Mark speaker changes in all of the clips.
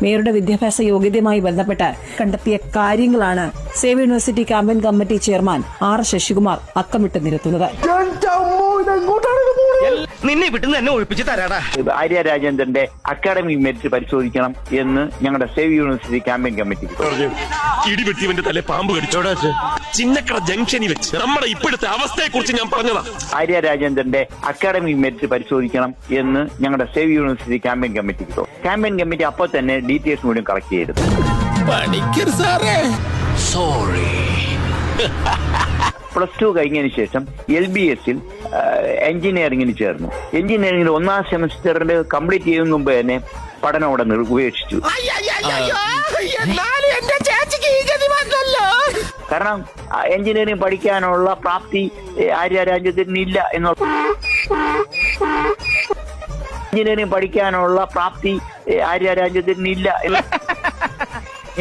Speaker 1: മേയറുടെ വിദ്യാഭ്യാസ യോഗ്യതയുമായി ബന്ധപ്പെട്ട് കണ്ടെത്തിയ കാര്യങ്ങളാണ് save university campaign committee chairman R Sasikumar അക്കമിട്ട് നിരത്തുന്നത്.
Speaker 2: നിന്നെ വിട്ടുന്ന എന്നെ ഒഴിപ്പിച്ച് തരാടാ.
Speaker 3: ആര്യ രാജേന്ദ്രന്റെ അക്കാഡമിക് മെറിറ്റ് പരിശോധിക്കണം എന്ന് ഞങ്ങളുടെ സേവ് യൂണിവേഴ്സിറ്റി ക്യാമ്പയിൻ കമ്മിറ്റി
Speaker 4: ഇടിവെട്ടിവന്റെ തലേ പാമ്പ് കടിച്ചോടാ. ചിന്നക്കട ജംഗ്ഷനിൽ വെച്ച് നമ്മുടെ ഇപ്പോഴത്തെ അവസ്ഥയെ കുറിച്ച് ഞാൻ പറഞ്ഞതാ.
Speaker 3: ആര്യ രാജേന്ദ്രന്റെ അക്കാഡമിക് മെറിറ്റ് പരിശോധിക്കണം എന്ന് ഞങ്ങളുടെ സേവ് യൂണിവേഴ്സിറ്റി ക്യാമ്പയിൻ കമ്മിറ്റി അപ്പോൾ തന്നെ ഡീറ്റെയിൽസ് കൂടി കളക്ട് ചെയ്തത്. +2 കഴിഞ്ഞതിന് ശേഷം LBSൽ എഞ്ചിനീയറിംഗിന് ചേർന്നു. എഞ്ചിനീയറിംഗിൽ 1ാം സെമസ്റ്ററിൽ കംപ്ലീറ്റ് ചെയ്യുന്ന മുമ്പ് തന്നെ പഠനം അവിടെ ഉപേക്ഷിച്ചു. കാരണം എഞ്ചിനീയറിംഗ് പഠിക്കാനുള്ള പ്രാപ്തി ആര്യ രാജേന്ദ്രനില്ല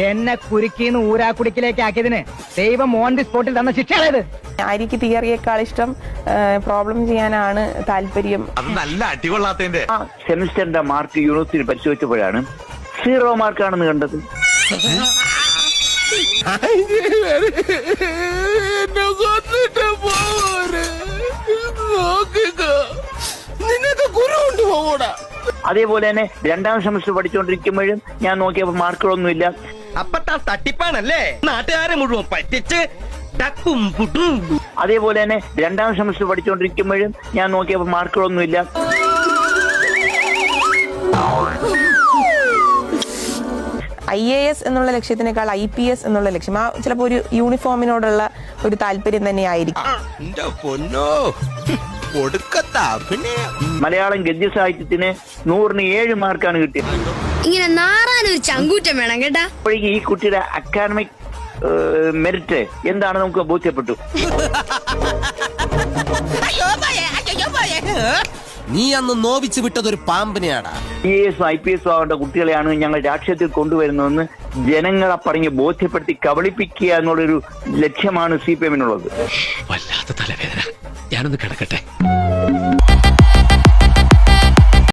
Speaker 2: എന്നെ കുരുക്കിന്ന് ഊരാക്കുടിക്കിലേക്ക് ആക്കിയതിന് ദൈവം ഓൺ ദി സ്പോട്ടിൽ തന്ന ശിക്ഷയാണത്.
Speaker 5: ആര്യക്ക് തിയറിയേക്കാൾ ഇഷ്ടം പ്രോബ്ലം ചെയ്യാനാണ് താല്പര്യം.
Speaker 4: അത് നല്ല അടികൊള്ളാത്തതിന്റെ.
Speaker 3: ആ സെമിസ്റ്ററിന്റെ മാർക്ക് യൂണിവേഴ്സിറ്റി പരിശോധിച്ചപ്പോഴാണ് 0 മാർക്കാണെന്ന് കണ്ടത്. അതേപോലെ തന്നെ 2ാം സെമസ്റ്റർ പഠിച്ചുകൊണ്ടിരിക്കുമ്പോഴും ഞാൻ നോക്കിയപ്പോൾ മാർക്കുകളൊന്നുമില്ല.
Speaker 2: അപ്പത്താ തട്ടിപ്പാണല്ലേ, നാട്ടുകാരെ മുഴുവൻ പറ്റിച്ച് ടക്കും പുട്ടും.
Speaker 3: അതേപോലെ തന്നെ 2ാം സെമസ്റ്റർ പഠിച്ചുകൊണ്ടിരിക്കുമ്പോഴും ഞാൻ നോക്കിയപ്പോൾ മാർക്കുകളൊന്നുമില്ല.
Speaker 5: IAS എന്നുള്ള ലക്ഷ്യത്തിനേക്കാൾ IPS എന്നുള്ള ലക്ഷ്യം, ആ ചിലപ്പോൾ ഒരു യൂണിഫോമിനോടുള്ള ഒരു താല്പര്യം തന്നെയായിരിക്കും.
Speaker 3: മലയാളം ഗദ്യ സാഹിത്യത്തിന് 100ന് 7 മാർക്കാണ് കിട്ടിയത്.
Speaker 6: ഇങ്ങനെ നാറാനൊരു ചങ്കൂറ്റം വേണം കേട്ടാ.
Speaker 3: അപ്പോഴേക്ക് ഈ കുട്ടിയുടെ അക്കാഡമിക് മെറിറ്റ് എന്താണ് നമുക്ക് ബോധ്യപ്പെട്ടു.
Speaker 7: നീ അന്ന് നോവിച്ചു വിട്ടതൊരു പാമ്പിനെയാടാ.
Speaker 3: IAS IPS ആവേണ്ട കുട്ടികളെയാണ് ഞങ്ങൾ രാഷ്ട്രീയത്തിൽ കൊണ്ടുവരുന്നതെന്ന് ജനങ്ങളെ പറഞ്ഞ് ബോധ്യപ്പെടുത്തി കബളിപ്പിക്കുക എന്നുള്ളൊരു ലക്ഷ്യമാണ് CPM-നുള്ളത്.
Speaker 4: വല്ലാത്ത തലവേദന, ഞാനൊന്ന് കിടക്കട്ടെ.